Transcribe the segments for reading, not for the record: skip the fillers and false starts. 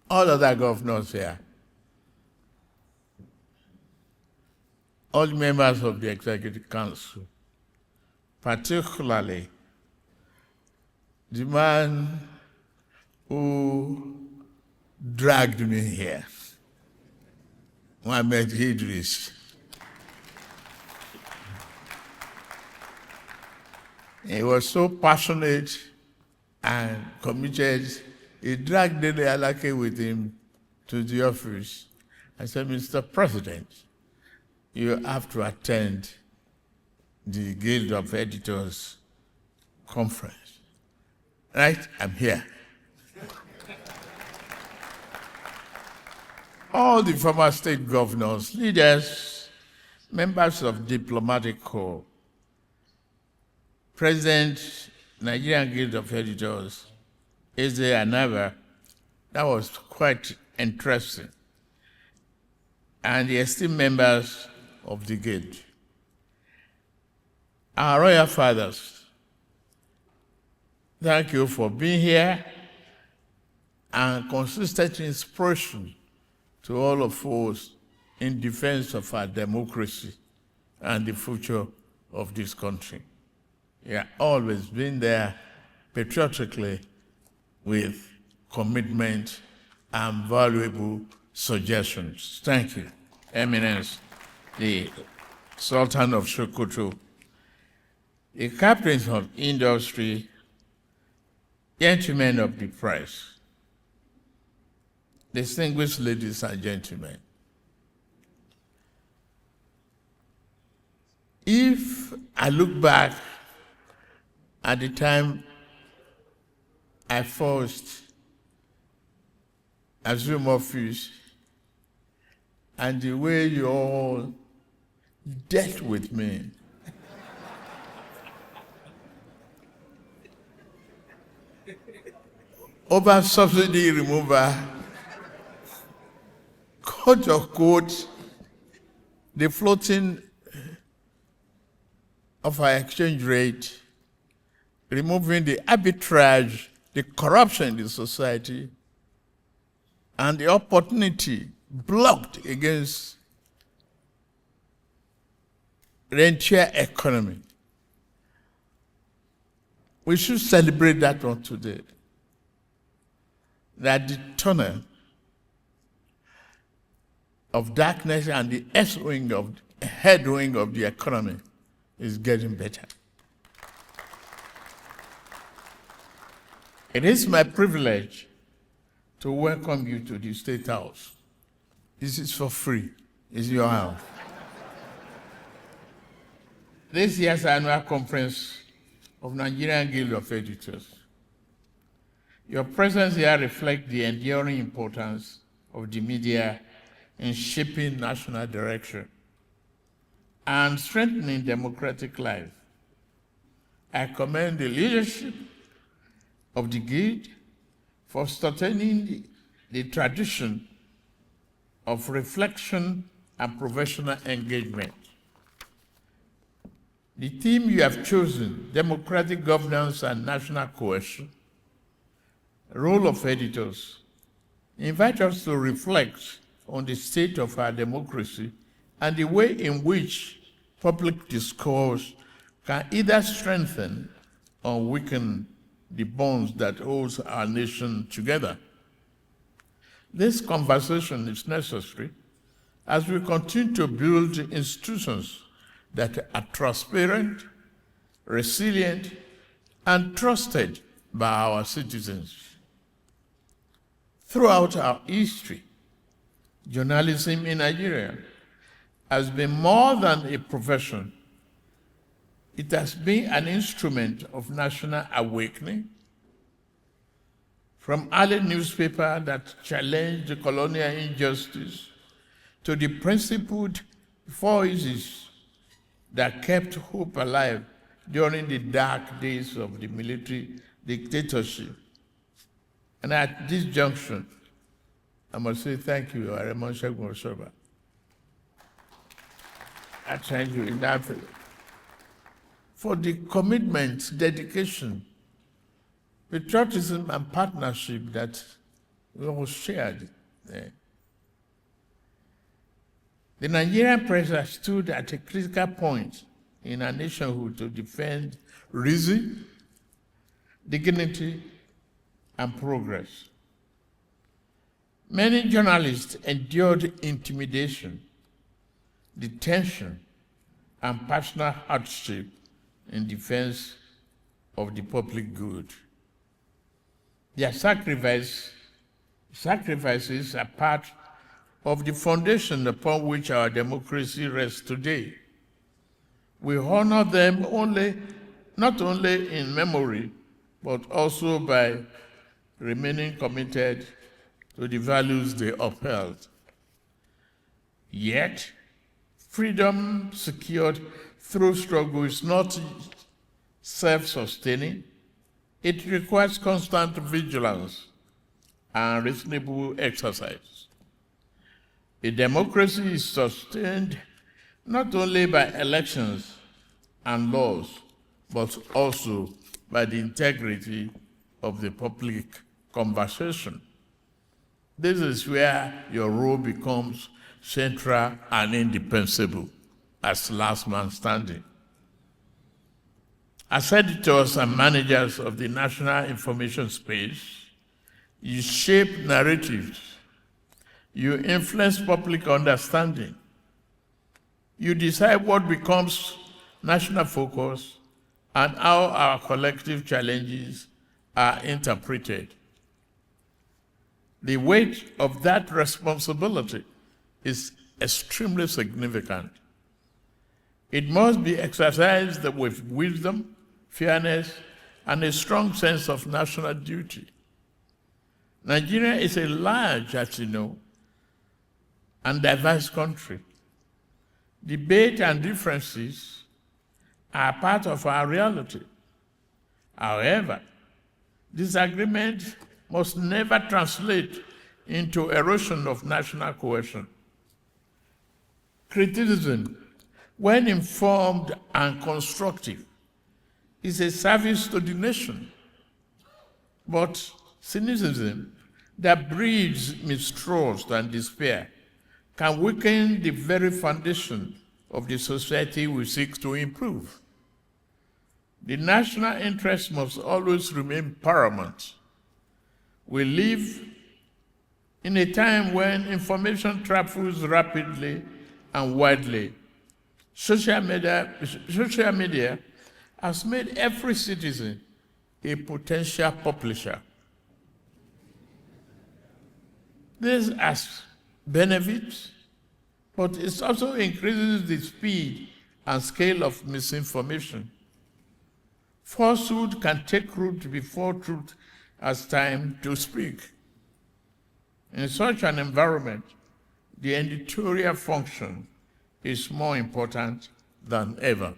all other governors here, all members of the Executive Council, particularly the man who dragged me here, Mohammed Idris. He was so passionate and committed. He dragged Dele Alake with him to the office. I said, Mr. President, you have to attend the Guild of Editors conference. Right? I'm here. All the former state governors, leaders, members of diplomatic corps, President, Nigerian Guild of Editors, Eze Anaba, that was quite interesting. And the esteemed members of the Guild. Our royal fathers, thank you for being here and consistent inspiration to all of us in defense of our democracy and the future of this country. You have always been there patriotically with commitment and valuable suggestions. Thank you, Eminence, the Sultan of Sokoto, the captains of industry, gentlemen of the press, distinguished ladies and gentlemen. If I look back at the time I first assumed office and the way you all dealt with me, over subsidy removal, quote unquote, the floating of our exchange rate, removing the arbitrage, the corruption in the society, and the opportunity blocked against rentier economy. We should celebrate that one today. That the tunnel of darkness and the head wing of the economy is getting better. It is my privilege to welcome you to the State House. This is for free. It's your house. This year's annual conference of Nigerian Guild of Editors. Your presence here reflects the enduring importance of the media in shaping national direction and strengthening democratic life. I commend the leadership of the Guild for sustaining the tradition of reflection and professional engagement. The theme you have chosen, democratic governance and national cohesion, role of editors, invite us to reflect on the state of our democracy and the way in which public discourse can either strengthen or weaken the bonds that hold our nation together. This conversation is necessary as we continue to build institutions that are transparent, resilient, and trusted by our citizens. Throughout our history, journalism in Nigeria has been more than a profession. It has been an instrument of national awakening. From early newspapers that challenged the colonial injustice to the principled voices that kept hope alive during the dark days of the military dictatorship. And at this junction, I must say thank you, Aremon Segun Osoba. I thank you in that for the commitment, dedication, patriotism, and partnership that We all shared it there. The Nigerian press has stood at a critical point in our nationhood to defend reason, dignity, and progress. Many journalists endured intimidation, detention, and personal hardship in defense of the public good. Their sacrifices are part of the foundation upon which our democracy rests today. We honor them not only in memory, but also by remaining committed to the values they upheld. Yet, freedom secured through struggle is not self-sustaining. It requires constant vigilance and reasonable exercise. A democracy is sustained not only by elections and laws, but also by the integrity of the public conversation. This is where your role becomes central and indispensable as last man standing. As editors and managers of the national information space, you shape narratives, you influence public understanding, you decide what becomes national focus and how our collective challenges are interpreted. The weight of that responsibility is extremely significant. It must be exercised with wisdom, fairness, and a strong sense of national duty. Nigeria is a large, as you know, and diverse country. Debate and differences are part of our reality. However, disagreement must never translate into erosion of national cohesion. Criticism, when informed and constructive, is a service to the nation. But cynicism that breeds mistrust and despair can weaken the very foundation of the society we seek to improve. The national interest must always remain paramount. We live in a time when information travels rapidly and widely. Social media has made every citizen a potential publisher. This has benefits, but it also increases the speed and scale of misinformation. Falsehood can take root before truth has time to speak. In such an environment, the editorial function is more important than ever.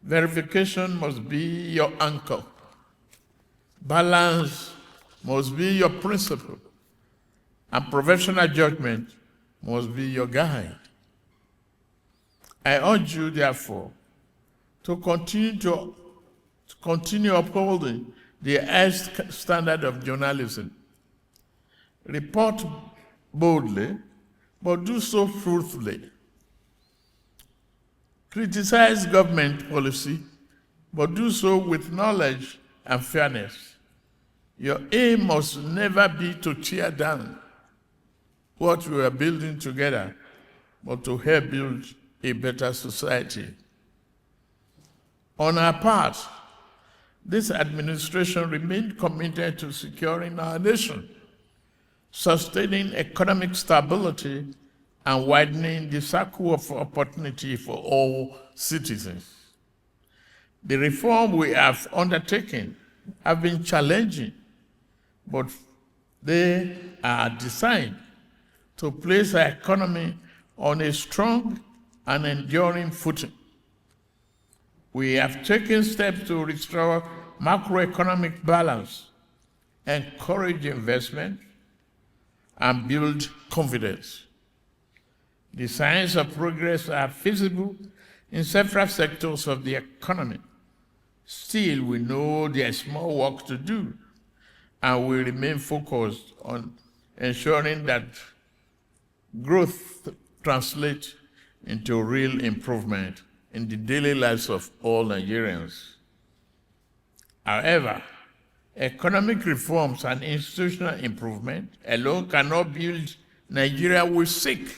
Verification must be your anchor. Balance must be your principle. And professional judgment must be your guide. I urge you, therefore, to continue upholding the highest standard of journalism. Report boldly, but do so truthfully. Criticize government policy, but do so with knowledge and fairness. Your aim must never be to tear down what we are building together, but to help build a better society. On our part, this administration remained committed to securing our nation, sustaining economic stability, and widening the circle of opportunity for all citizens. The reform we have undertaken have been challenging, but they are designed to place our economy on a strong and enduring footing. We have taken steps to restore macroeconomic balance, encourage investment, and build confidence. The signs of progress are visible in several sectors of the economy. Still, we know there is more work to do. and will remain focused on ensuring that growth translates into real improvement in the daily lives of all Nigerians. However, economic reforms and institutional improvement alone cannot build Nigeria we seek.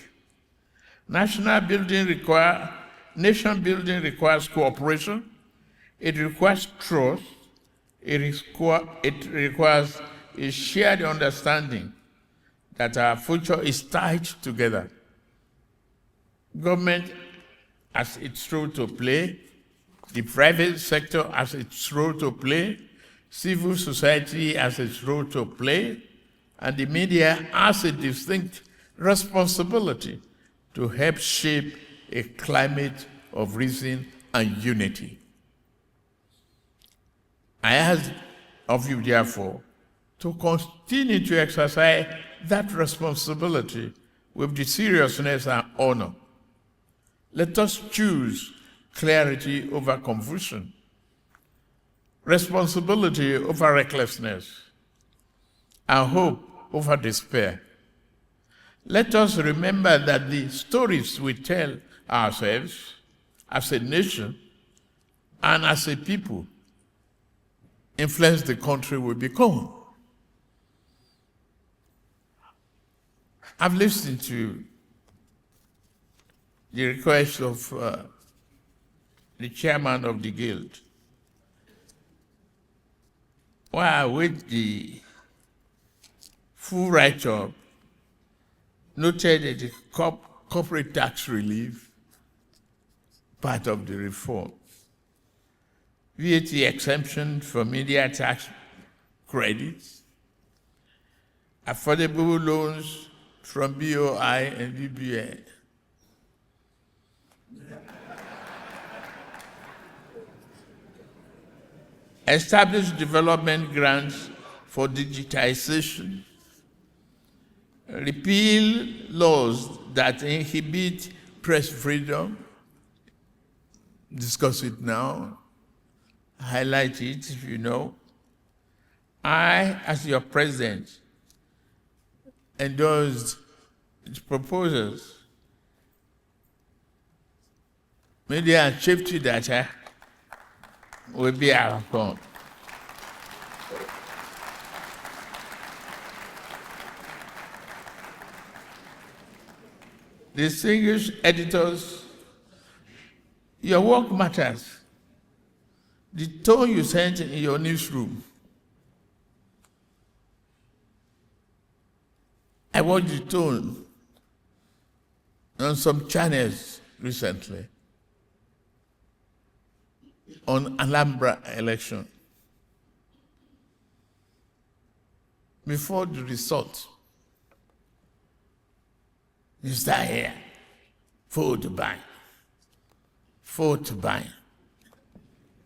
Nation building requires cooperation, it requires trust, it requires a shared understanding that our future is tied together. Government has its role to play, the private sector has its role to play, civil society has its role to play, and the media has a distinct responsibility to help shape a climate of reason and unity. I ask of you, therefore, to continue to exercise that responsibility with the seriousness and honor. Let us choose clarity over confusion, responsibility over recklessness, and hope over despair. Let us remember that the stories we tell ourselves as a nation and as a people influence the country we become. I've listened to the request of the chairman of the guild. While I await the full write-up, noted that the corporate tax relief, part of the reform, VAT exemption for media tax credits, affordable loans from BOI and BBA. Establish development grants for digitization, repeal laws that inhibit press freedom, discuss it now, highlight it if you know. I, as your president, endorsed its proposals. Media and safety data will be outcome. Distinguished editors, your work matters. The tone you sent in your newsroom. I watched the tone on some channels recently on Alhambra election. Before the result, you start here, vote to buy. Vote to buy.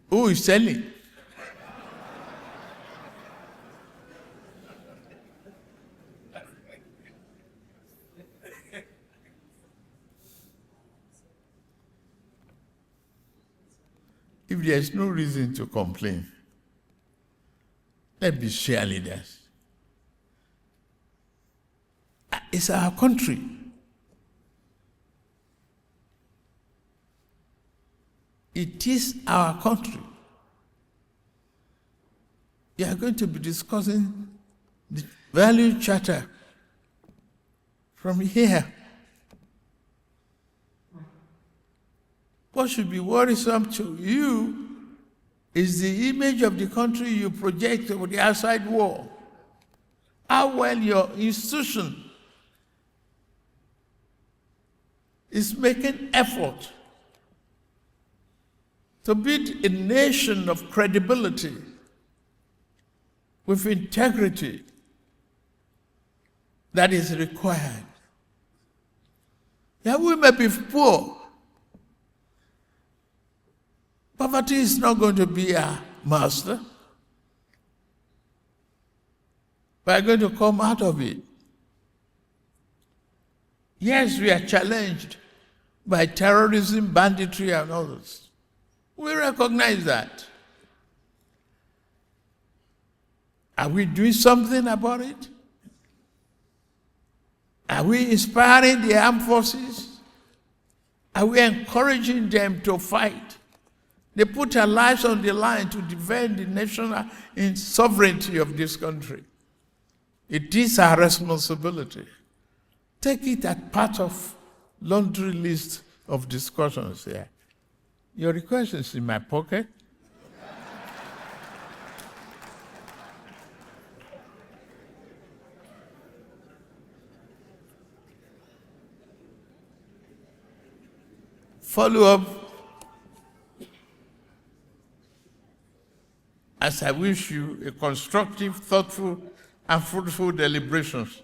Who is selling? If there's no reason to complain, let's be cheerleaders. It's our country. It is our country. We are going to be discussing the value charter from here. What should be worrisome to you is the image of the country you project over the outside world. How well your institution is making effort to build a nation of credibility with integrity that is required. Yeah, we may be poor. Poverty is not going to be our master. We are going to come out of it. Yes, we are challenged by terrorism, banditry, and others. We recognize that. Are we doing something about it? Are we inspiring the armed forces? Are we encouraging them to fight? They put their lives on the line to defend the national sovereignty of this country. It is our responsibility. Take it as part of laundry list of discussions here. Your request is in my pocket. Follow up as I wish you a constructive, thoughtful, and fruitful deliberations.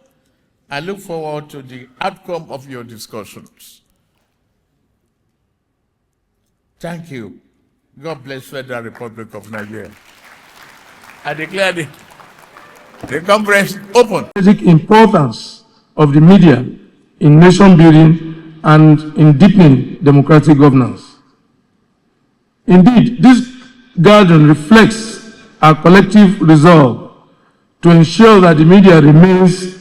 I look forward to the outcome of your discussions. Thank you. God bless the Federal Republic of Nigeria. I declare the conference open. Basic importance of the media in nation building and in deepening democratic governance. Indeed, this gathering reflects our collective resolve to ensure that the media remains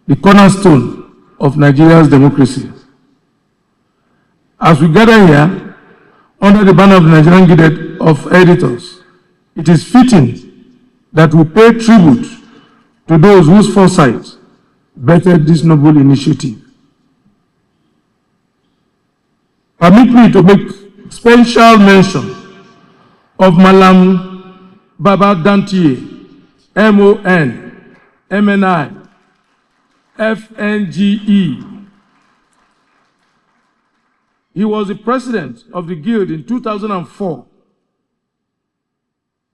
the cornerstone of Nigeria's democracy. As we gather here, under the banner of the Nigerian Guild of Editors, it is fitting that we pay tribute to those whose foresight bettered this noble initiative. Permit me to make special mention of Malam Baba Dantiye, MON, MNI, FNGE. He was the president of the Guild in 2004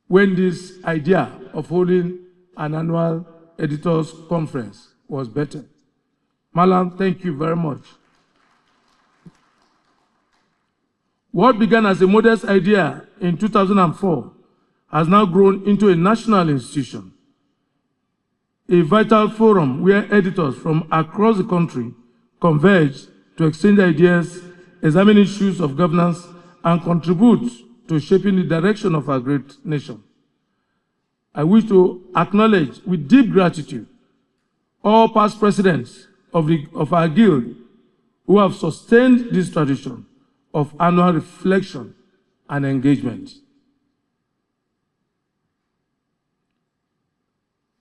when this idea of holding an annual editors conference was better. Malam, thank you very much. What began as a modest idea in 2004 has now grown into a national institution, a vital forum where editors from across the country converge to exchange ideas, examine issues of governance, and contribute to shaping the direction of our great nation. I wish to acknowledge with deep gratitude all past presidents of our guild who have sustained this tradition of annual reflection and engagement.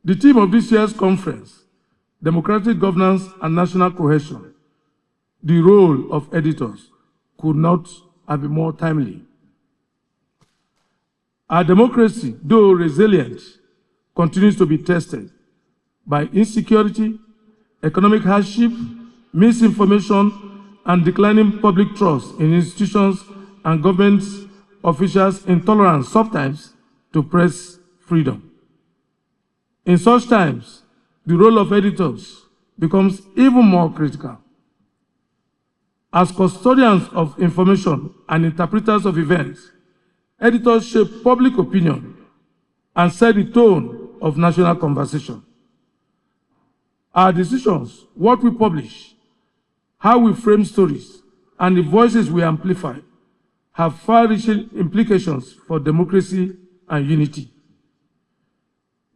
The theme of this year's conference, Democratic Governance and National Cohesion, the role of editors, could not have been more timely. Our democracy, though resilient, continues to be tested by insecurity, economic hardship, misinformation, and declining public trust in institutions and government officials' intolerance sometimes to press freedom. In such times, the role of editors becomes even more critical. As custodians of information and interpreters of events, editors shape public opinion and set the tone of national conversation. Our decisions, what we publish, how we frame stories, and the voices we amplify have far-reaching implications for democracy and unity.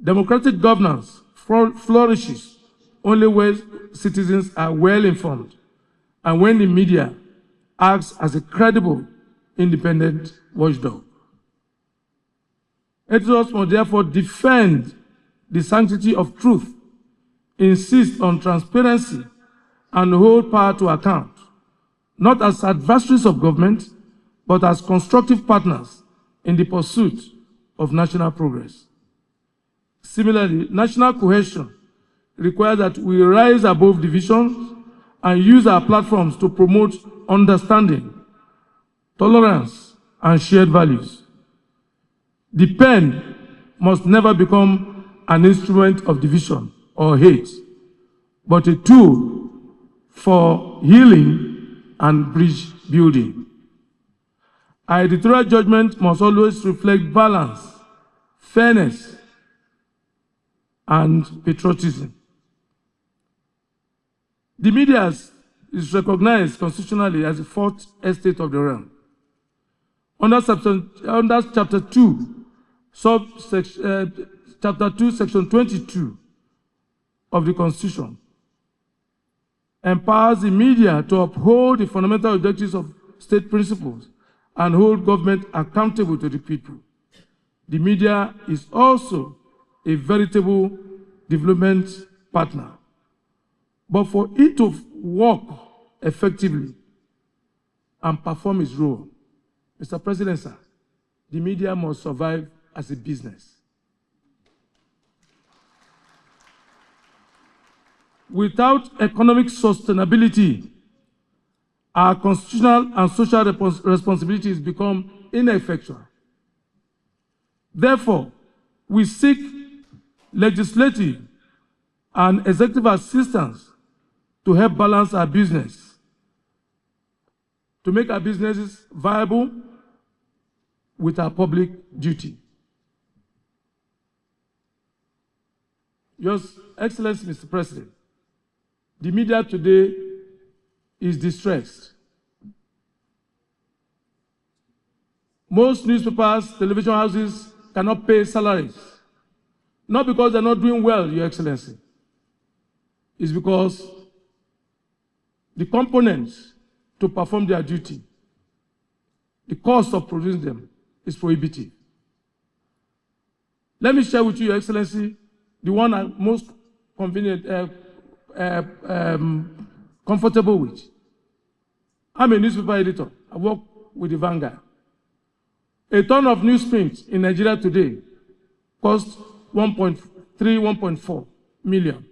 Democratic governance flourishes only when citizens are well-informed and when the media acts as a credible, independent watchdog. Editors must therefore defend the sanctity of truth, insist on transparency, and hold power to account, not as adversaries of government, but as constructive partners in the pursuit of national progress. Similarly, national cohesion requires that we rise above divisions and use our platforms to promote understanding, tolerance, and shared values. The pen must never become an instrument of division or hate, but a tool for healing and bridge building. Our editorial judgment must always reflect balance, fairness, and patriotism. The media is recognized constitutionally as the fourth estate of the realm. Under Chapter 2, Chapter 2, Section 22 of the Constitution empowers the media to uphold the fundamental objectives of state principles and hold government accountable to the people. The media is also a veritable development partner. But for it to work effectively and perform its role, Mr. President, sir, the media must survive as a business. Without economic sustainability, our constitutional and social responsibilities become ineffectual. Therefore, we seek legislative and executive assistance to help balance our business, to make our businesses viable with our public duty. Your Excellency, Mr. President, the media today is distressed. Most newspapers, television houses cannot pay salaries. Not because they're not doing well, Your Excellency. It's because the components to perform their duty, the cost of producing them is prohibitive. Let me share with you, Your Excellency, the one I'm most comfortable with. I'm a newspaper editor. I work with the Vanguard. A ton of newsprint in Nigeria today costs 1.3, 1.4 million.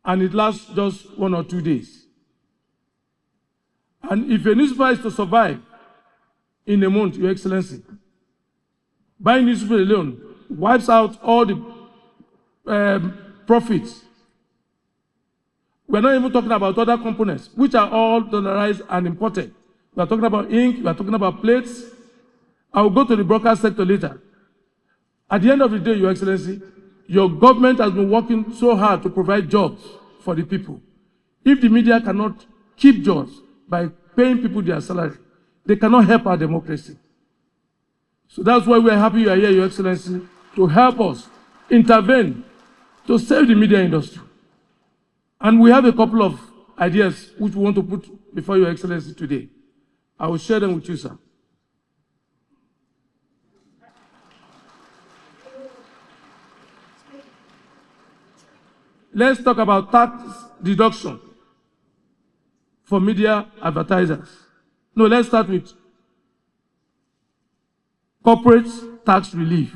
And it lasts just 1 or 2 days. And if a newspaper is to survive in a month, Your Excellency, buying newspaper alone wipes out all the profits. We're not even talking about other components, which are all dollarized and imported. We're talking about ink, we're talking about plates. I will go to the broadcast sector later. At the end of the day, Your Excellency, your government has been working so hard to provide jobs for the people. If the media cannot keep jobs by paying people their salary, they cannot help our democracy. So that's why we are happy you are here, Your Excellency, to help us intervene to save the media industry. And we have a couple of ideas which we want to put before Your Excellency today. I will share them with you, sir. Let's talk about tax deduction for media advertisers. No, let's start with corporate tax relief.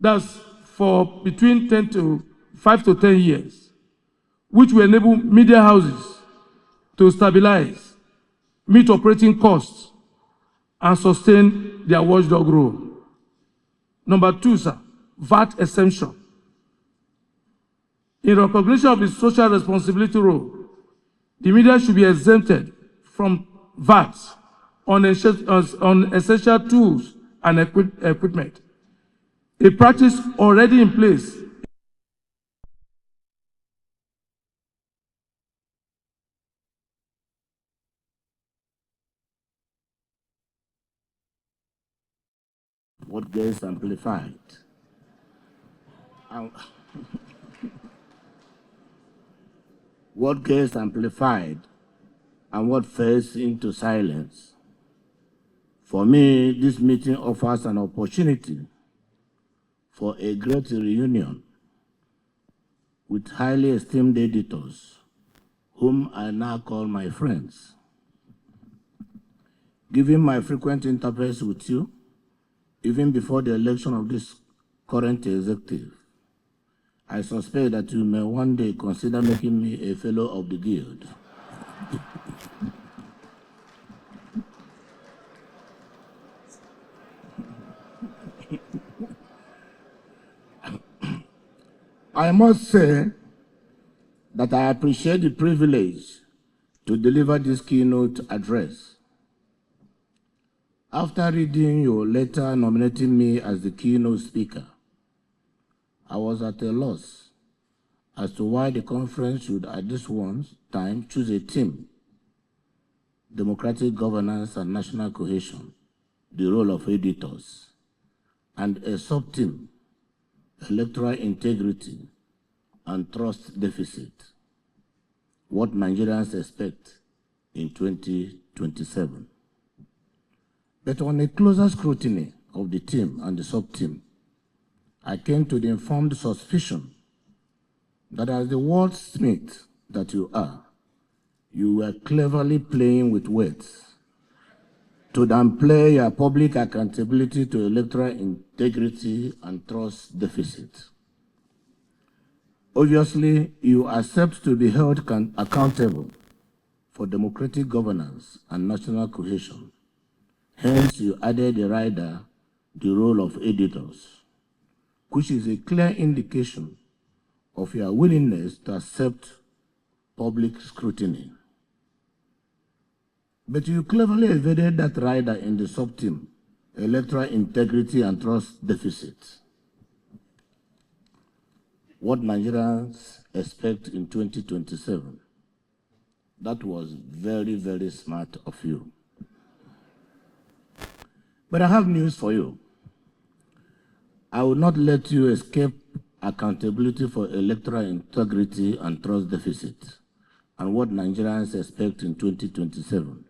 That's for between 5 to 10 years, which will enable media houses to stabilize, meet operating costs, and sustain their watchdog role. Number 2, sir, VAT exemption. In recognition of its social responsibility role, the media should be exempted from VAT on essential tools and equipment, a practice already in place. What gets amplified. What gets amplified and what fades into silence. For me, this meeting offers an opportunity for a great reunion with highly esteemed editors, whom I now call my friends. Given my frequent interface with you, even before the election of this current executive, I suspect that you may one day consider making me a fellow of the guild. I must say that I appreciate the privilege to deliver this keynote address. After reading your letter nominating me as the keynote speaker, I was at a loss as to why the conference should at this one time choose a theme: democratic governance and national cohesion, the role of editors, and a sub-team, electoral integrity and trust deficit, what Nigerians expect in 2027. But on a closer scrutiny of the team and the sub-team, I came to the informed suspicion that as the wordsmith that you are, you were cleverly playing with words to downplay your public accountability to electoral integrity and trust deficit. Obviously, you accept to be held accountable for democratic governance and national cohesion. Hence, you added a rider, the role of editors, which is a clear indication of your willingness to accept public scrutiny. But you cleverly evaded that rider in the sub-team, electoral integrity and trust deficit. What Nigerians expect in 2027, that was very, very smart of you. But I have news for you. I will not let you escape accountability for electoral integrity and trust deficit and what Nigerians expect in 2027.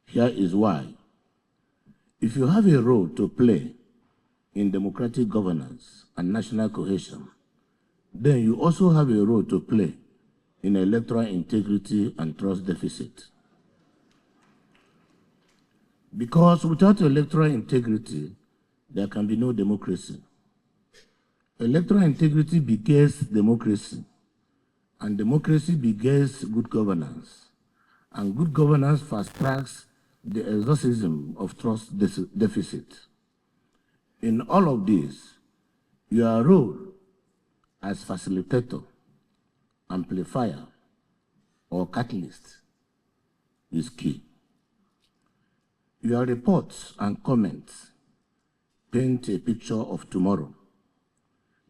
Here is why. If you have a role to play in democratic governance and national cohesion, then you also have a role to play in electoral integrity and trust deficit. Because without electoral integrity, there can be no democracy. Electoral integrity begets democracy, and democracy begets good governance, and good governance fast-tracks the exorcism of trust deficit. In all of this, your role as facilitator, amplifier, or catalyst is key. Your reports and comments paint a picture of tomorrow.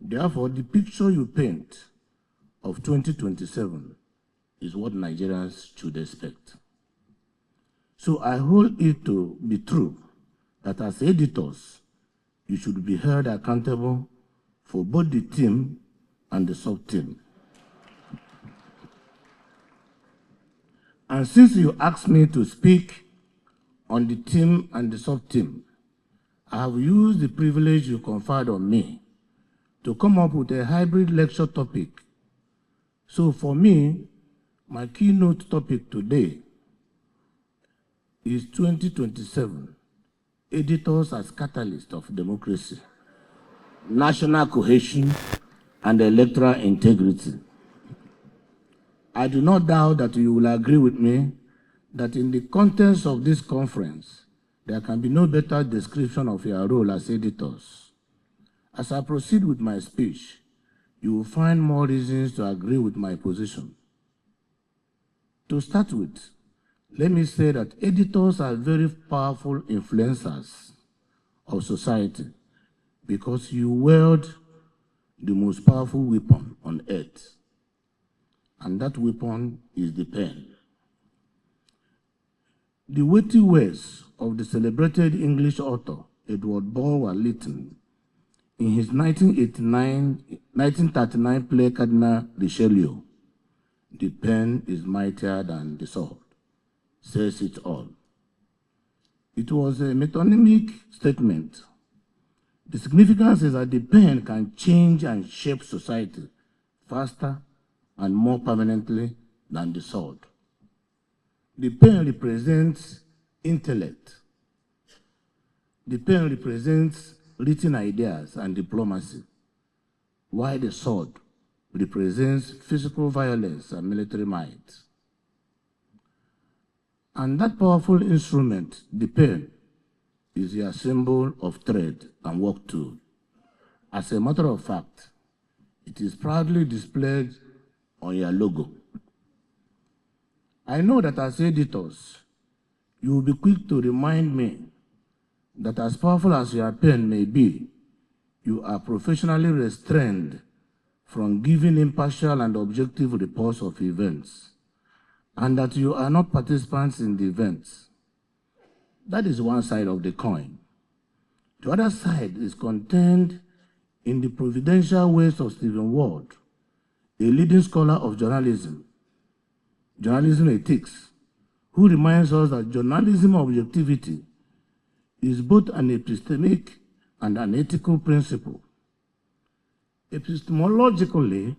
Therefore, the picture you paint of 2027 is what Nigerians should expect. So I hold it to be true that as editors, you should be held accountable for both the team and the sub-team. And since you asked me to speak on the team and the sub-team, I have used the privilege you conferred on me to come up with a hybrid lecture topic. So for me, my keynote topic today is 2027, Editors as Catalyst of Democracy, National Cohesion, and Electoral Integrity. I do not doubt that you will agree with me that in the context of this conference, there can be no better description of your role as editors. As I proceed with my speech, you will find more reasons to agree with my position. To start with, let me say that editors are very powerful influencers of society because you wield the most powerful weapon on earth, and that weapon is the pen. The weighty words of the celebrated English author Edward Bulwer-Lytton in his 1939 play Cardinal Richelieu, "The pen is mightier than the sword," says it all. It was a metonymic statement. The significance is that the pen can change and shape society faster and more permanently than the sword. The pen represents intellect. The pen represents written ideas and diplomacy, while the sword represents physical violence and military might. And that powerful instrument, the pen, is your symbol of trade and work tool. As a matter of fact, it is proudly displayed on your logo. I know that as editors, you will be quick to remind me that as powerful as your pen may be, you are professionally restrained from giving impartial and objective reports of events, and that you are not participants in the events. That is one side of the coin. The other side is contained in the providential ways of Stephen Ward, a leading scholar of journalism ethics, who reminds us that journalism objectivity is both an epistemic and an ethical principle. Epistemologically,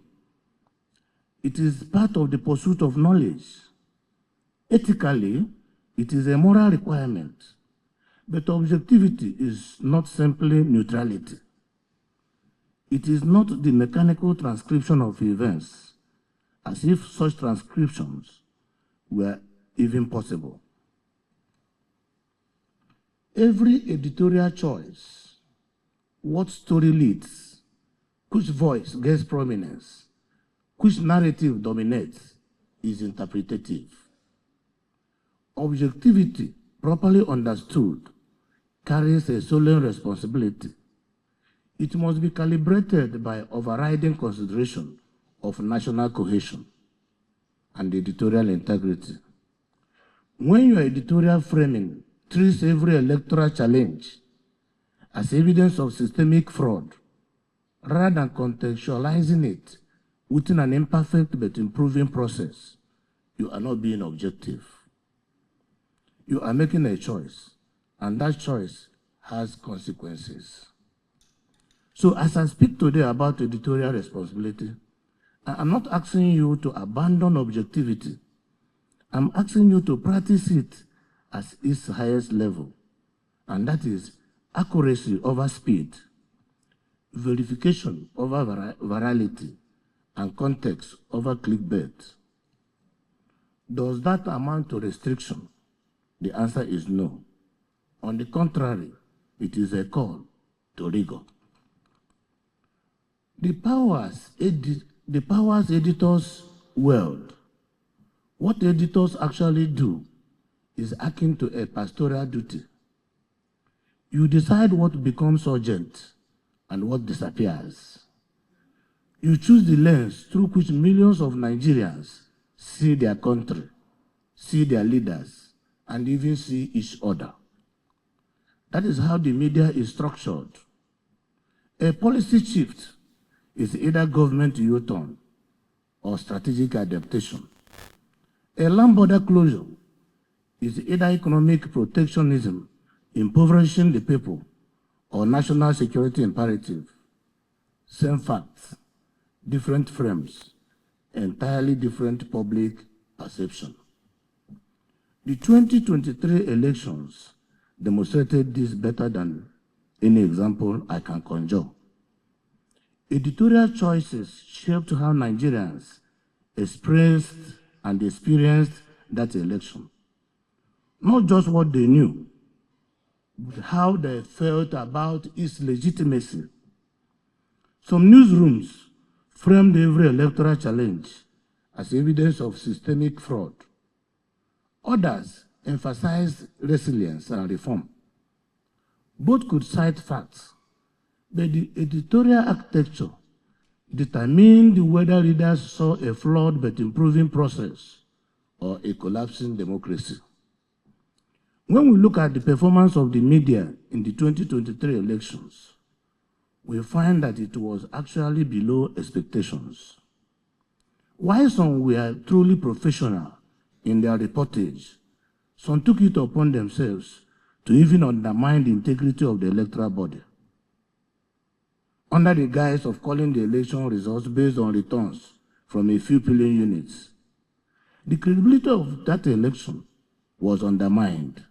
it is part of the pursuit of knowledge. Ethically, it is a moral requirement. But objectivity is not simply neutrality. It is not the mechanical transcription of events, as if such transcriptions were even possible. Every editorial choice, what story leads, which voice gets prominence, which narrative dominates, is interpretative. Objectivity, properly understood, carries a solemn responsibility. It must be calibrated by overriding consideration of national cohesion and editorial integrity. When your editorial framing treats every electoral challenge as evidence of systemic fraud, rather than contextualizing it within an imperfect but improving process, you are not being objective. You are making a choice, and that choice has consequences. So as I speak today about editorial responsibility, I am not asking you to abandon objectivity. I'm asking you to practice it at its highest level, and that is accuracy over speed, verification over virality, and context over clickbait. Does that amount to restriction? The answer is no. On the contrary, it is a call to rigor. The powers editors wield, what editors actually do is akin to a pastoral duty. You decide what becomes urgent and what disappears. You choose the lens through which millions of Nigerians see their country, see their leaders, and even see each other. That is how the media is structured. A policy shift is either government U-turn or strategic adaptation. A land border closure is either economic protectionism, impoverishing the people, or national security imperative. Same facts, different frames, entirely different public perception. The 2023 elections demonstrated this better than any example I can conjure. Editorial choices shaped how Nigerians expressed and experienced that election. Not just what they knew, but how they felt about its legitimacy. Some newsrooms framed every electoral challenge as evidence of systemic fraud. Others emphasized resilience and reform. Both could cite facts, but the editorial architecture determined whether readers saw a flawed but improving process or a collapsing democracy. When we look at the performance of the media in the 2023 elections, we find that it was actually below expectations. While some were truly professional in their reportage, some took it upon themselves to even undermine the integrity of the electoral body. Under the guise of calling the election results based on returns from a few polling units, the credibility of that election was undermined.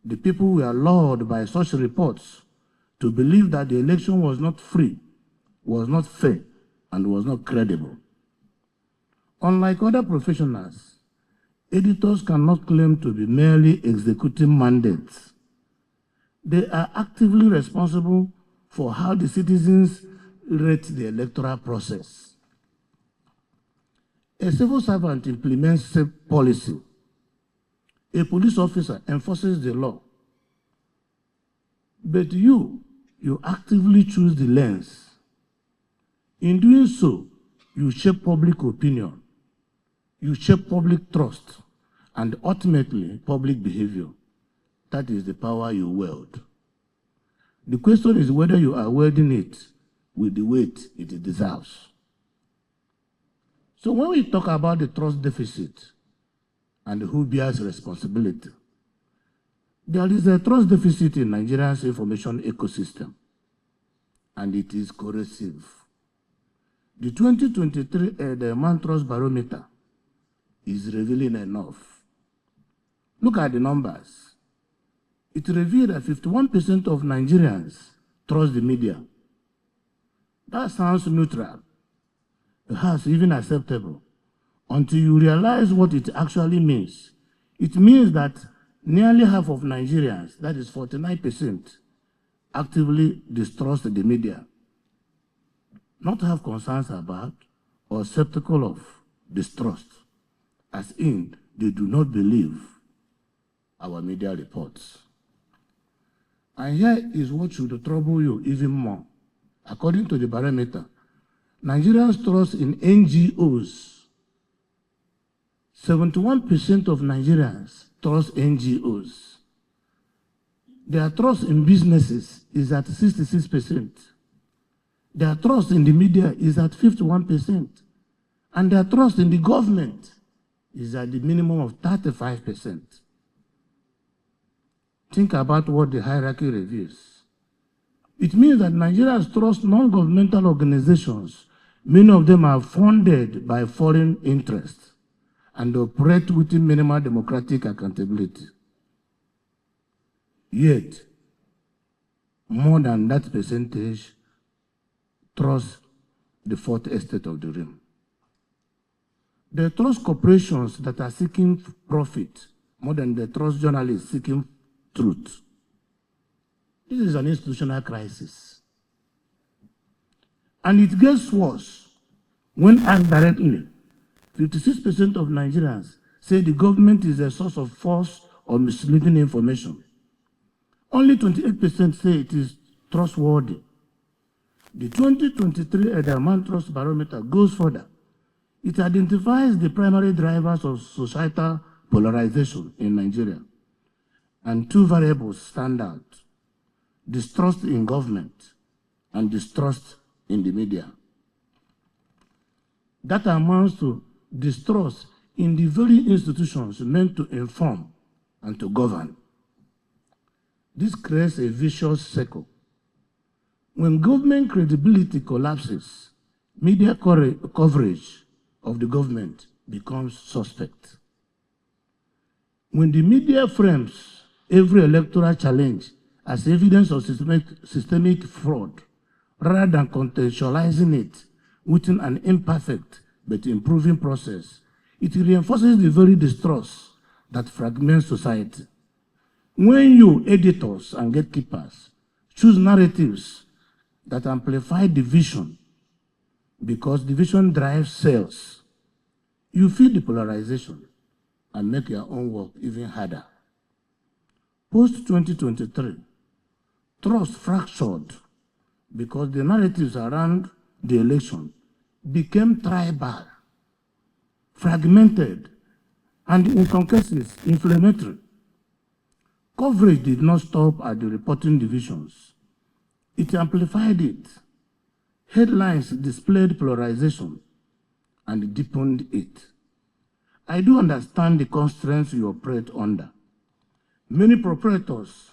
The people were lured by such reports to believe that the election was not free, was not fair, and was not credible. Unlike other professionals, editors cannot claim to be merely executing mandates. They are actively responsible for how the citizens rate the electoral process. A civil servant implements safe policy. A police officer enforces the law. But you actively choose the lens. In doing so, you shape public opinion, you shape public trust, and ultimately public behavior. That is the power you wield. The question is whether you are wielding it with the weight it deserves. So when we talk about the trust deficit and who bears responsibility, there is a trust deficit in Nigeria's information ecosystem, and it is corrosive. The 2023 the Man Trust Barometer is revealing enough. Look at the numbers. It revealed that 51% of Nigerians trust the media. That sounds neutral, perhaps even acceptable, until you realize what it actually means. It means that nearly half of Nigerians, that is 49%, actively distrust the media, not have concerns about or skeptical of distrust, as in they do not believe our media reports. And here is what should trouble you even more. According to the barometer, Nigerians trust in NGOs. 71% of Nigerians trust NGOs. Their trust in businesses is at 66%. Their trust in the media is at 51%. And their trust in the government is at the minimum of 35%. Think about what the hierarchy reveals. It means that Nigerians trust non-governmental organizations. Many of them are funded by foreign interests and operate within minimal democratic accountability. Yet, more than that percentage trust the fourth estate of the realm. They trust corporations that are seeking profit more than they trust journalists seeking truth. This is an institutional crisis. And it gets worse when asked directly. 56% of Nigerians say the government is a source of false or misleading information. Only 28% say it is trustworthy. The 2023 Man Trust Barometer goes further. It identifies the primary drivers of societal polarization in Nigeria. And two variables stand out: distrust in government and distrust in the media. That amounts to distrust in the very institutions meant to inform and to govern. This creates a vicious circle. When government credibility collapses, media coverage of the government becomes suspect. When the media frames every electoral challenge as evidence of systemic fraud, rather than contextualizing it within an imperfect but improving process, it reinforces the very distrust that fragments society. When you, editors and gatekeepers, choose narratives that amplify division because division drives sales, you feed the polarization and make your own work even harder. Post-2023, trust fractured because the narratives around the election became tribal, fragmented, and in some cases, inflammatory. Coverage did not stop at the reporting divisions. It amplified it. Headlines displayed polarization and deepened it. I do understand the constraints you operate under. Many proprietors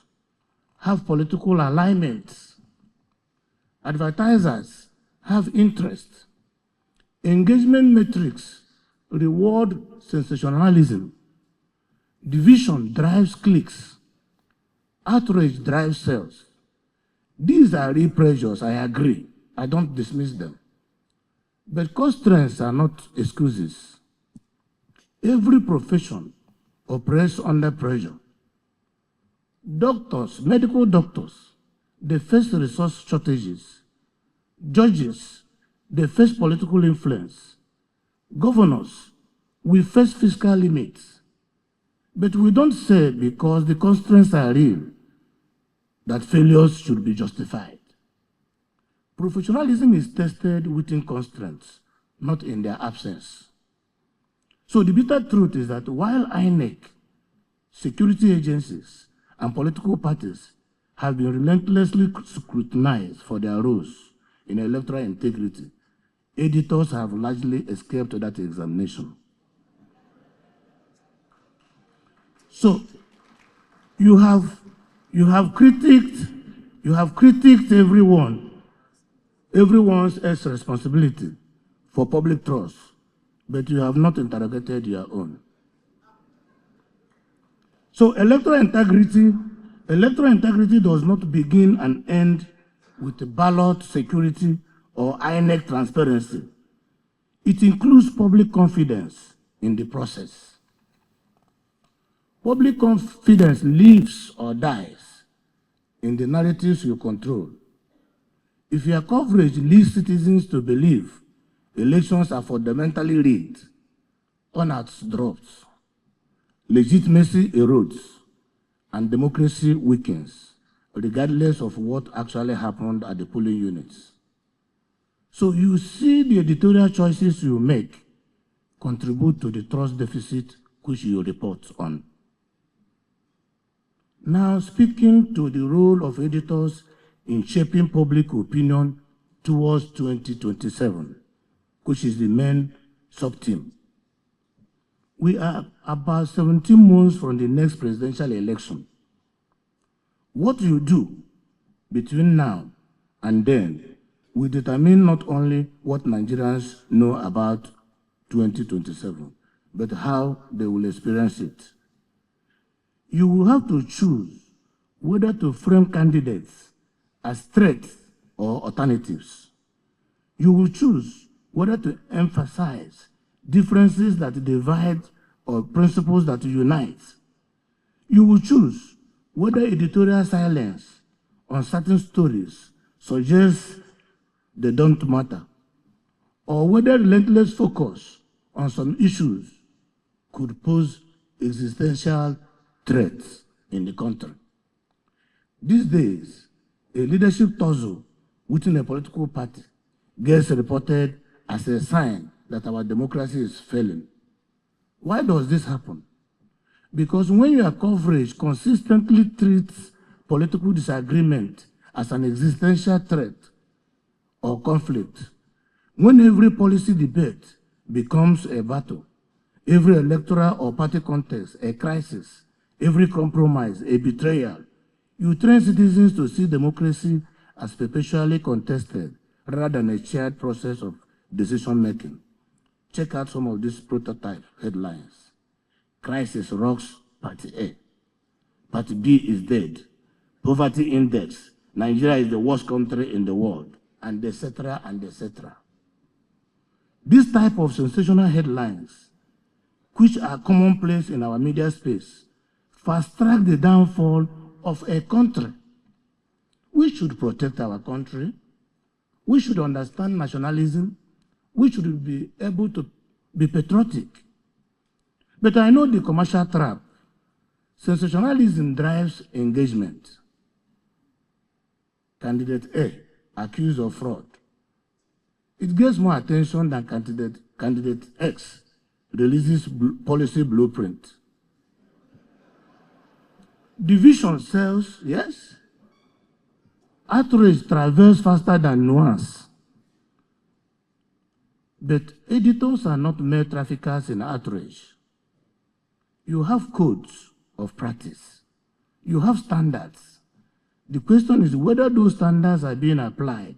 have political alignments. Advertisers have interest. Engagement metrics reward sensationalism. Division drives clicks. Outrage drives sales. These are real pressures, I agree. I don't dismiss them. But constraints are not excuses. Every profession operates under pressure. Doctors, medical doctors, they face resource shortages. Judges, they face political influence. Governors, we face fiscal limits. But we don't say because the constraints are real that failures should be justified. Professionalism is tested within constraints, not in their absence. So the bitter truth is that while INEC, security agencies, and political parties have been relentlessly scrutinized for their roles in electoral integrity, editors have largely escaped that examination. So you have critiqued everyone's responsibility for public trust, but you have not interrogated your own. So electoral integrity does not begin and end with ballot security or INEC transparency. It includes public confidence in the process. Public confidence lives or dies in the narratives you control. If your coverage leads citizens to believe elections are fundamentally rigged, turnouts drops, legitimacy erodes, and democracy weakens, regardless of what actually happened at the polling units. So you see the editorial choices you make contribute to the trust deficit which you report on. Now, speaking to the role of editors in shaping public opinion towards 2027, which is the main sub-theme. We are about 17 months from the next presidential election. What you do between now and then will determine not only what Nigerians know about 2027, but how they will experience it. You will have to choose whether to frame candidates as threats or alternatives. You will choose whether to emphasize differences that divide or principles that unite. You will choose whether editorial silence on certain stories suggests they don't matter, or whether relentless focus on some issues could pose existential threats in the country. These days, a leadership tussle within a political party gets reported as a sign that our democracy is failing. Why does this happen? Because when your coverage consistently treats political disagreement as an existential threat or conflict, when every policy debate becomes a battle, every electoral or party contest a crisis, every compromise a betrayal, you train citizens to see democracy as perpetually contested rather than a shared process of decision-making. Check out some of these prototype headlines. Crisis rocks Party A. Party B is dead. Poverty index. Nigeria is the worst country in the world. And etc. and etc. This type of sensational headlines, which are commonplace in our media space, fast-track the downfall of a country. We should protect our country. We should understand nationalism. We should be able to be patriotic. But I know the commercial trap. Sensationalism drives engagement. Candidate A, accused of fraud. It gets more attention than candidate X releases policy blueprint. Division sells, yes. Outrage travels faster than nuance. But editors are not mere traffickers in outrage. You have codes of practice. You have standards. The question is whether those standards are being applied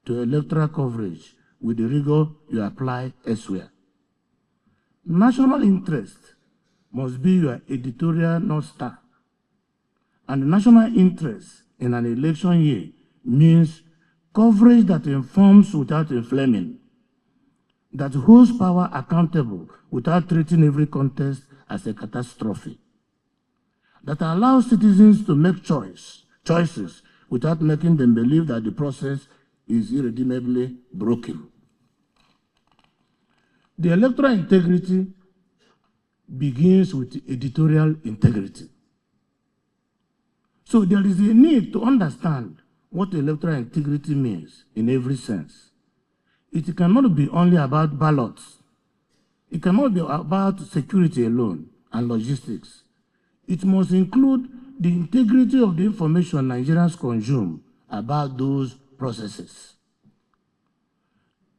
to electoral coverage with the rigor you apply elsewhere. National interest must be your editorial North Star. And national interest in an election year means coverage that informs without inflaming, that holds power accountable without treating every contest as a catastrophe, that allows citizens to make choices without making them believe that the process is irredeemably broken. The electoral integrity begins with editorial integrity. So there is a need to understand what electoral integrity means in every sense. It cannot be only about ballots. It cannot be about security alone and logistics. It must include the integrity of the information Nigerians consume about those processes.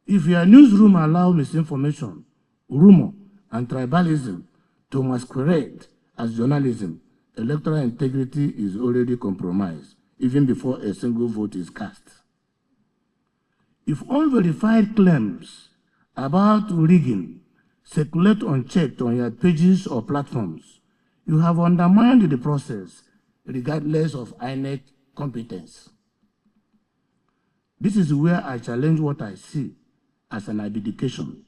If your newsroom allows misinformation, rumor, and tribalism to masquerade as journalism, electoral integrity is already compromised, even before a single vote is cast. If unverified claims about rigging circulate unchecked on your pages or platforms, you have undermined the process regardless of INEC competence. This is where I challenge what I see as an abdication.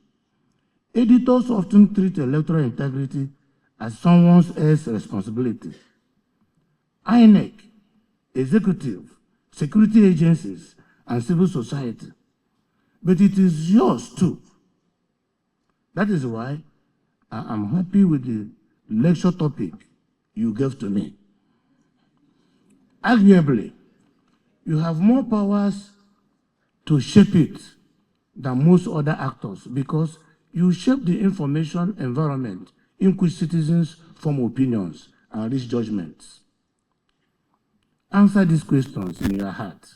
Editors often treat electoral integrity as someone else's responsibility. INEC, executive, security agencies, and civil society. But it is yours too. That is why I am happy with the lecture topic you gave to me. Arguably, you have more powers to shape it than most other actors because you shape the information environment in which citizens form opinions and reach judgments. Answer these questions in your heart,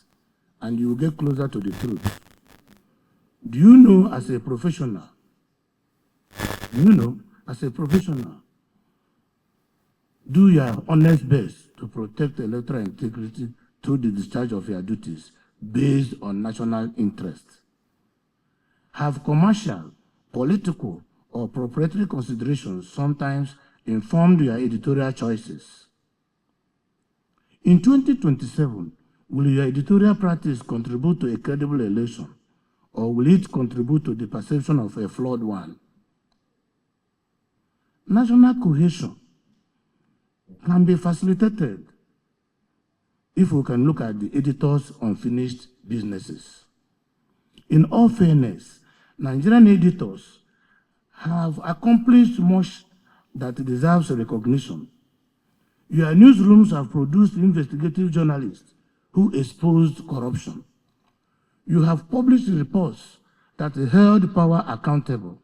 and you will get closer to the truth. Do you know as a professional, do your honest best to protect electoral integrity through the discharge of your duties based on national interest? Have commercial, political, or proprietary considerations sometimes informed your editorial choices? In 2027, will your editorial practice contribute to a credible election, or will it contribute to the perception of a flawed one? National cohesion can be facilitated if we can look at the editor's unfinished businesses. In all fairness, Nigerian editors have accomplished much that deserves recognition. Your newsrooms have produced investigative journalists who exposed corruption. You have published reports that held power accountable.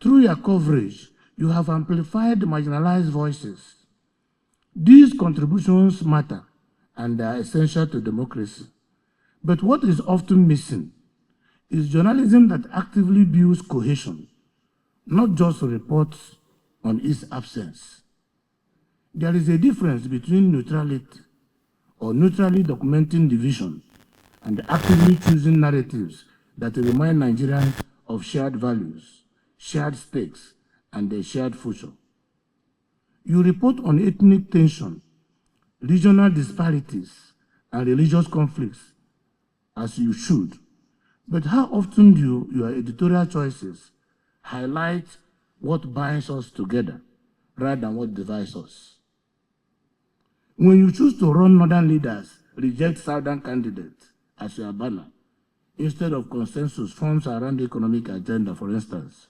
Through your coverage, you have amplified marginalized voices. These contributions matter and are essential to democracy. But what is often missing is journalism that actively builds cohesion, not just reports on its absence. There is a difference between neutrality or neutrally documenting division and actively choosing narratives that remind Nigerians of shared values, shared stakes, and a shared future. You report on ethnic tension, regional disparities, and religious conflicts, as you should. But how often do your editorial choices highlight what binds us together rather than what divides us? When you choose to run northern leaders, reject southern candidates as your banner, instead of consensus forms around the economic agenda, for instance,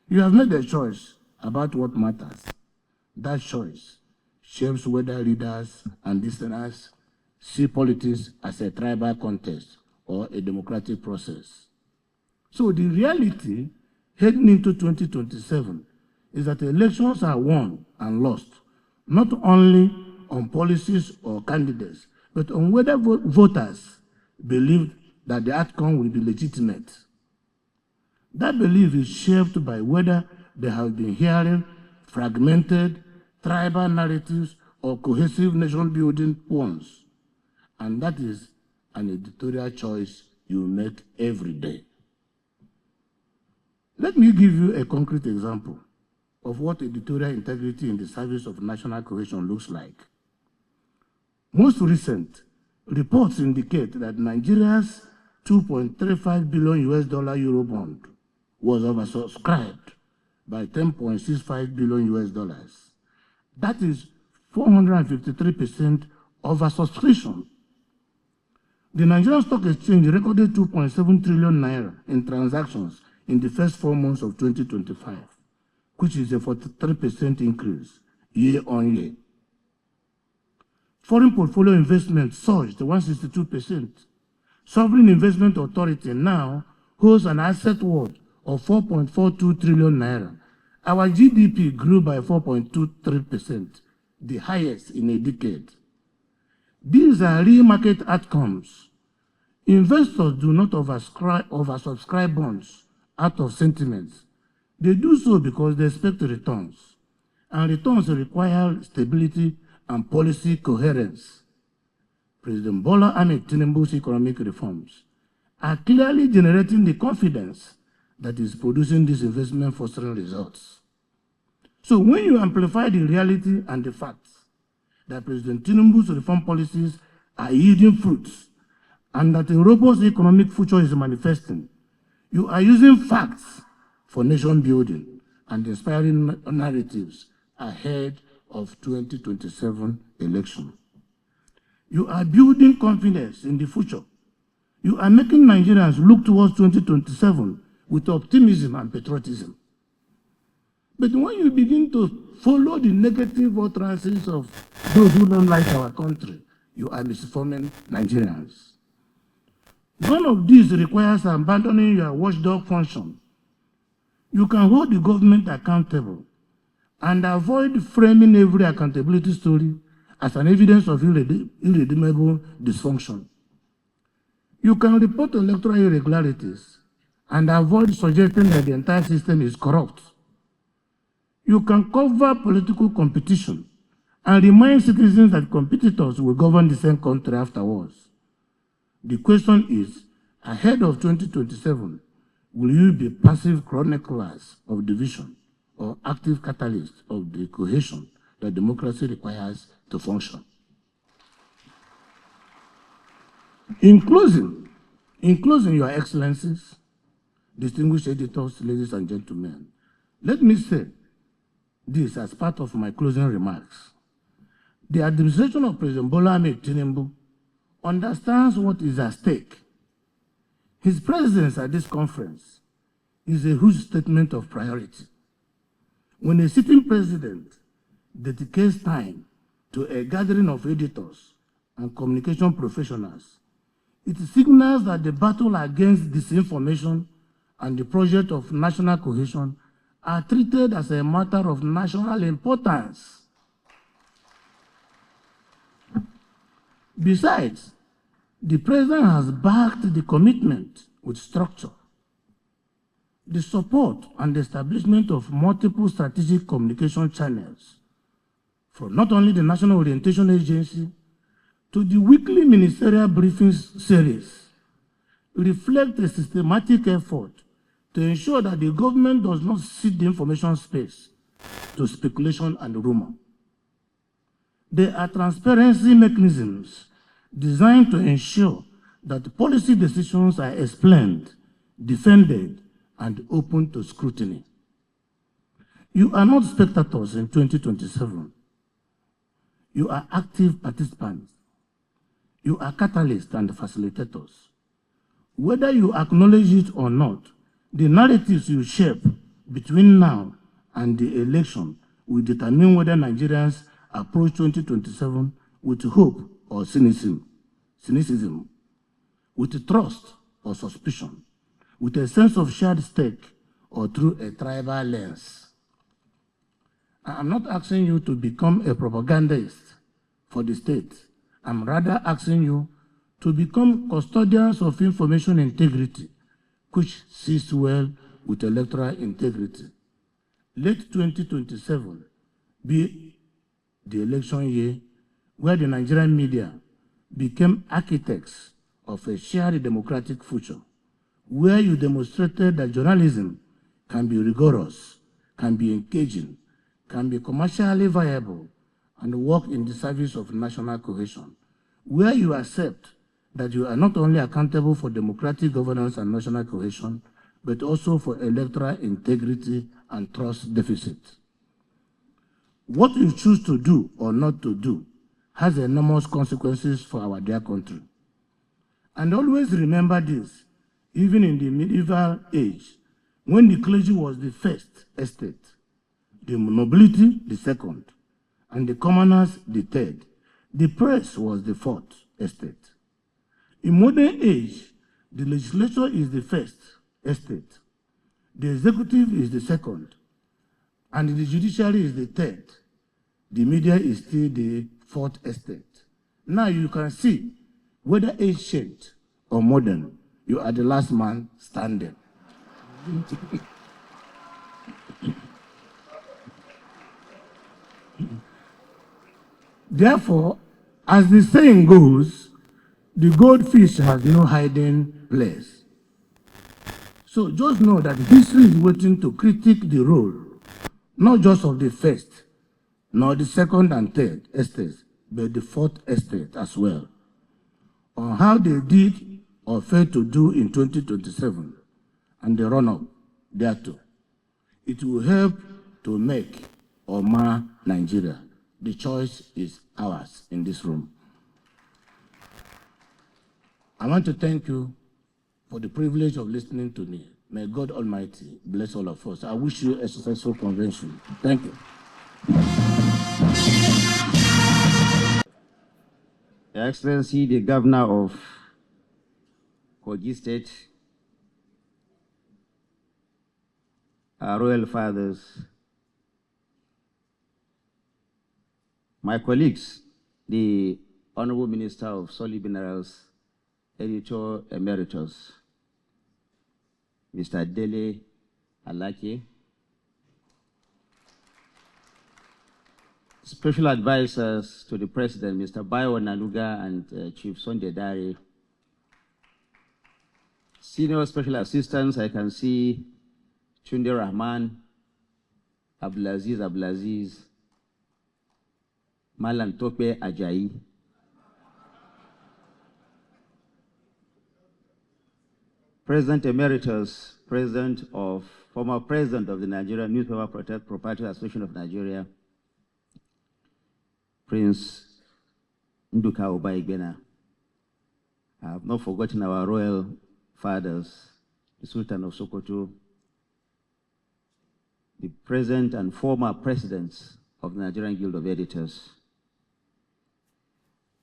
you have made a choice about what matters. That choice shapes whether readers and listeners see politics as a tribal contest or a democratic process. So the reality heading into 2027 is that elections are won and lost, not only on policies or candidates, but on whether voters believe that the outcome will be legitimate. That belief is shaped by whether they have been hearing fragmented tribal narratives or cohesive nation-building ones. And that is an editorial choice you make every day. Let me give you a concrete example of what editorial integrity in the service of national cohesion looks like. Most recent reports indicate that Nigeria's $2.35 billion Eurobond was oversubscribed by $10.65 billion. That is 453% oversubscription. The Nigerian Stock Exchange recorded 2.7 trillion naira in transactions in the first 4 months of 2025, which is a 43% increase year on year. Foreign portfolio investment surged to 162%. Sovereign Investment Authority now holds an asset worth of 4.42 trillion naira. Our GDP grew by 4.23% the highest in a decade. These are real market outcomes. Investors do not oversubscribe bonds out of sentiment. They do so because they expect returns, and returns require stability and policy coherence. President Bola Ahmed Tinubu's economic reforms are clearly generating the confidence that is producing these investment fostering results. So when you amplify the reality and the facts that President Tinubu's reform policies are yielding fruits and that a robust economic future is manifesting, you are using facts for nation building and inspiring narratives ahead of 2027 election. You are building confidence in the future. You are making Nigerians look towards 2027 with optimism and patriotism. But when you begin to follow the negative utterances of those who don't like our country, you are misinforming Nigerians. None of this requires abandoning your watchdog function. You can hold the government accountable and avoid framing every accountability story as an evidence of irredeemable dysfunction. You can report electoral irregularities and avoid suggesting that the entire system is corrupt. You can cover political competition and remind citizens that competitors will govern the same country afterwards. The question is, ahead of 2027, will you be passive chroniclers of division or active catalysts of the cohesion that democracy requires to function? In closing, Your Excellencies, distinguished editors, ladies and gentlemen, let me say this as part of my closing remarks. The administration of President Bola Ahmed Tinubu understands what is at stake. His presence at this conference is a huge statement of priority. When a sitting president dedicates time to a gathering of editors and communication professionals, it signals that the battle against disinformation and the project of national cohesion are treated as a matter of national importance. Besides, the president has backed the commitment with structure. The support and establishment of multiple strategic communication channels, from not only the National Orientation Agency to the weekly ministerial briefings series, reflect a systematic effort to ensure that the government does not cede the information space to speculation and rumor. There are transparency mechanisms designed to ensure that policy decisions are explained, defended, and open to scrutiny. You are not spectators in 2027. You are active participants. You are catalysts and facilitators. Whether you acknowledge it or not, the narratives you shape between now and the election will determine whether Nigerians approach 2027 with hope or cynicism, with trust or suspicion, with a sense of shared stake or through a tribal lens. I'm not asking you to become a propagandist for the state. I'm rather asking you to become custodians of information integrity, which sits well with electoral integrity. Let 2027 be the election year where the Nigerian media became architects of a shared democratic future, where you demonstrated that journalism can be rigorous, can be engaging, can be commercially viable, and work in the service of national cohesion, where you accept that you are not only accountable for democratic governance and national cohesion, but also for electoral integrity and trust deficit. What you choose to do or not to do has enormous consequences for our dear country. And always remember this, even in the medieval age, when the clergy was the first estate, the nobility the second, and the commoners the third, the press was the fourth estate. In modern age, the legislature is the first estate, the executive is the second, and the judiciary is the third, the media is still the fourth estate. Now you can see whether ancient or modern, you are the last man standing. Therefore, as the saying goes, the goldfish has no hiding place. So just know that history is waiting to critique the role, not just of the first, nor the second and third estates, but the fourth estate as well, on how they did or failed to do in 2027 and the run-up thereto. It will help to make or mar Nigeria. The choice is ours in this room. I want to thank you for the privilege of listening to me. May God Almighty bless all of us. I wish you a successful convention. Thank you. Your Excellency, the Governor of Kogi State, our Royal Fathers, my colleagues, the Honorable Minister of Solid Minerals, Editor Emeritus, Mr. Dele Alake, Special Advisors to the President, Mr. Bayo Naluga and Chief Sunday Dare, Senior Special Assistants, I can see Chunde Rahman, Abdulaziz, Malam Tope Ajayi, President Emeritus, former President of the Nigerian Newspaper Proprietors Association of Nigeria, Prince Nduka Obaigbena. I have not forgotten our royal fathers, the Sultan of Sokoto, the present and former presidents of the Nigerian Guild of Editors.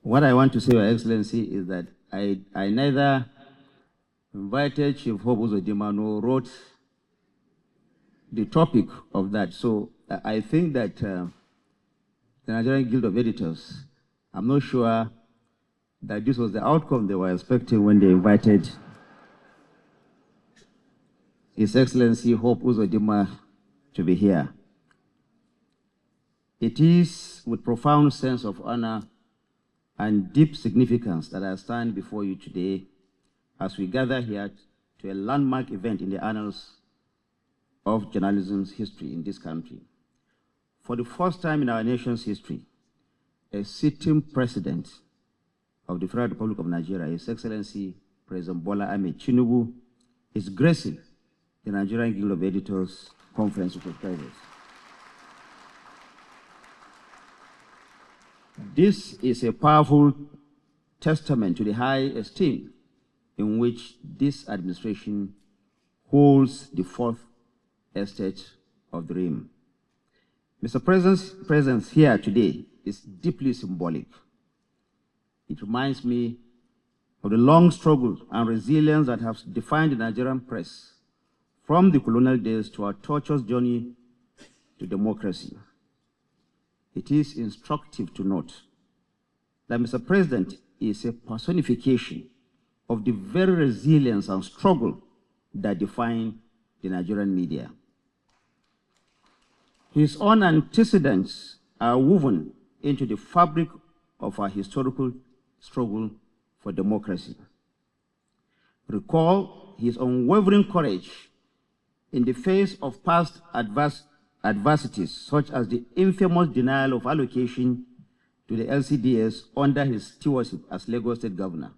What I want to say, Your Excellency, is that I neither invited Chief Hope Uzodimma nor wrote the topic of that. So I think that the Nigerian Guild of Editors, I'm not sure that this was the outcome they were expecting when they invited His Excellency Hope Uzodimma to be here. It is with profound sense of honor and deep significance that I stand before you today as we gather here to a landmark event in the annals of journalism's history in this country. For the first time in our nation's history, a sitting president of the Federal Republic of Nigeria, His Excellency President Bola Ahmed Tinubu, is gracing the Nigerian Guild of Editors Conference of Presidents. This is a powerful testament to the high esteem in which this administration holds the fourth estate of the realm. Mr. President's presence here today is deeply symbolic. It reminds me of the long struggle and resilience that have defined the Nigerian press from the colonial days to our tortuous journey to democracy. It is instructive to note that Mr. President is a personification of the very resilience and struggle that define the Nigerian media. His own antecedents are woven into the fabric of our historical struggle for democracy. Recall his unwavering courage in the face of past adversities, such as the infamous denial of allocation to the LCDS under his stewardship as Lagos State Governor,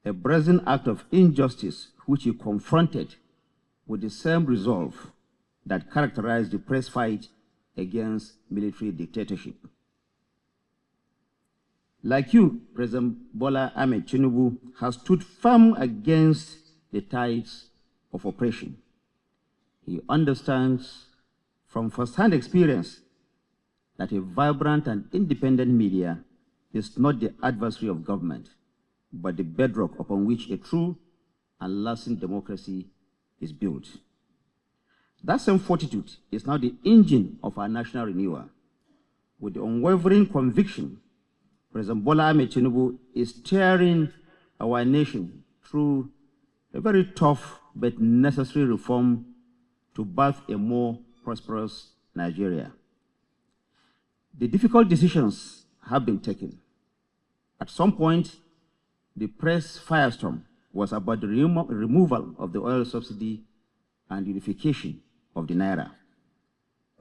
a brazen act of injustice which he confronted with the same resolve that characterized the press fight against military dictatorship. Like you, President Bola Ahmed Tinubu has stood firm against the tides of oppression. He understands from first-hand experience that a vibrant and independent media is not the adversary of government, but the bedrock upon which a true and lasting democracy is built. That same fortitude is now the engine of our national renewal. with the unwavering conviction President Bola Ahmed Tinubu is steering our nation through a very tough but necessary reform to birth a more prosperous Nigeria. The difficult decisions have been taken. At some point, the press firestorm was about the removal of the oil subsidy and unification of the Naira.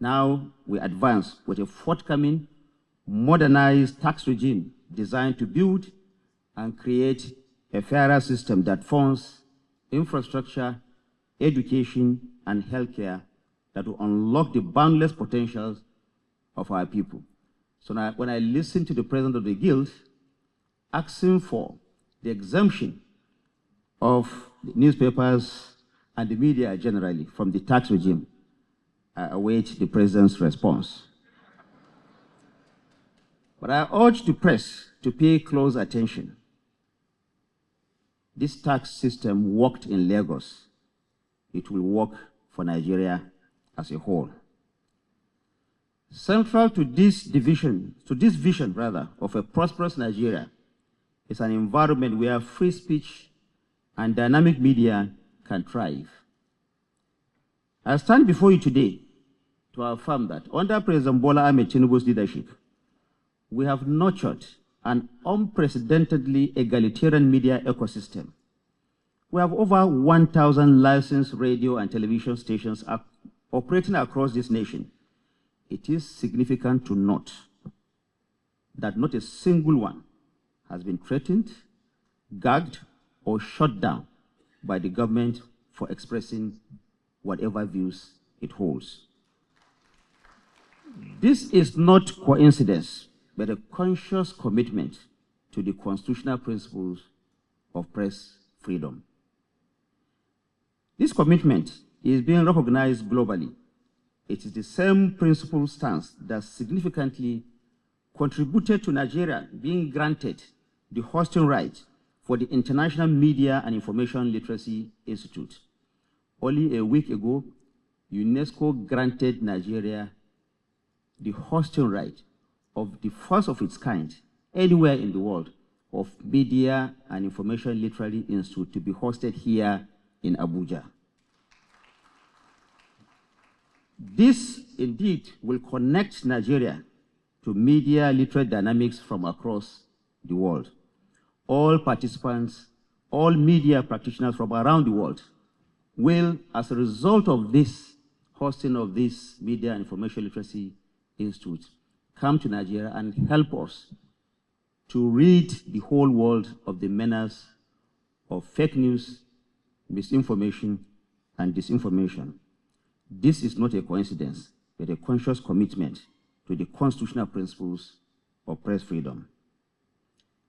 Now we advance with a forthcoming, modernized tax regime designed to build and create a fairer system that funds infrastructure, education, and healthcare that will unlock the boundless potentials of our people. So now, when I listen to the president of the guild asking for the exemption of the newspapers and the media generally from the tax regime, I await the president's response. But I urge the press to pay close attention. This tax system worked in Lagos. It will work for Nigeria as a whole. Central to this vision of a prosperous Nigeria is an environment where free speech and dynamic media can thrive. I stand before you today to affirm that under President Bola Ahmed Tinubu's leadership, we have nurtured an unprecedentedly egalitarian media ecosystem. We have over 1,000 licensed radio and television stations operating across this nation. It is significant to note that not a single one has been threatened, gagged, or shut down by the government for expressing whatever views it holds. This is not coincidence, but a conscious commitment to the constitutional principles of press freedom. This commitment is being recognized globally. It is the same principle stance that significantly contributed to Nigeria being granted the hosting right for the International Media and Information Literacy Institute. Only a week ago, UNESCO granted Nigeria the hosting right of the first of its kind anywhere in the world of Media and Information Literary Institute to be hosted here in Abuja. This indeed will connect Nigeria to media literate dynamics from across the world. All participants, all media practitioners from around the world will, as a result of this hosting of this Media and Information Literacy Institute, come to Nigeria and help us to rid the whole world of the menace of fake news, misinformation, and disinformation. This is not a coincidence, but a conscious commitment to the constitutional principles of press freedom.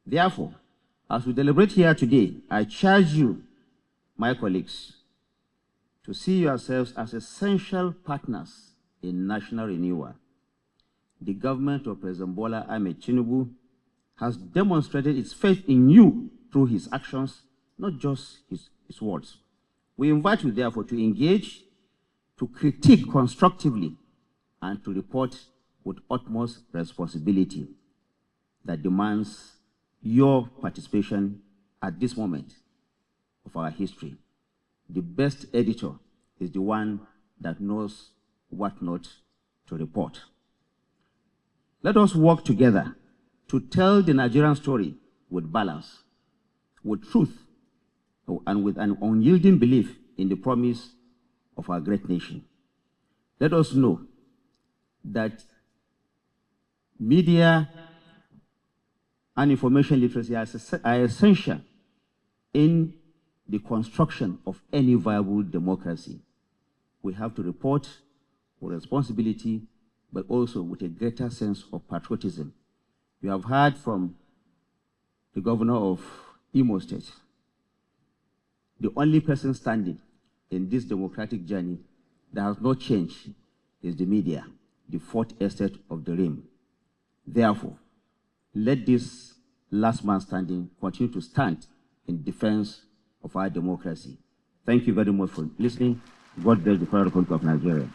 Therefore, as we deliberate here today, I charge you, my colleagues, to see yourselves as essential partners in national renewal. The government of President Bola Ahmed Tinubu has demonstrated its faith in you through his actions, not just his words. We invite you, therefore, to engage, to critique constructively, and to report with utmost responsibility that demands your participation at this moment of our history. The best editor is the one that knows what not to report. Let us work together to tell the Nigerian story with balance, with truth, and with an unyielding belief in the promise of our great nation. Let us know that media and information literacy are essential in the construction of any viable democracy. We have to report with responsibility, but also with a greater sense of patriotism. You have heard from the governor of Imo State. The only person standing in this democratic journey that has not changed is the media, the fourth estate of the realm. Therefore, let this last man standing continue to stand in defense of our democracy. Thank you very much for listening. God bless the Federal Republic of Nigeria.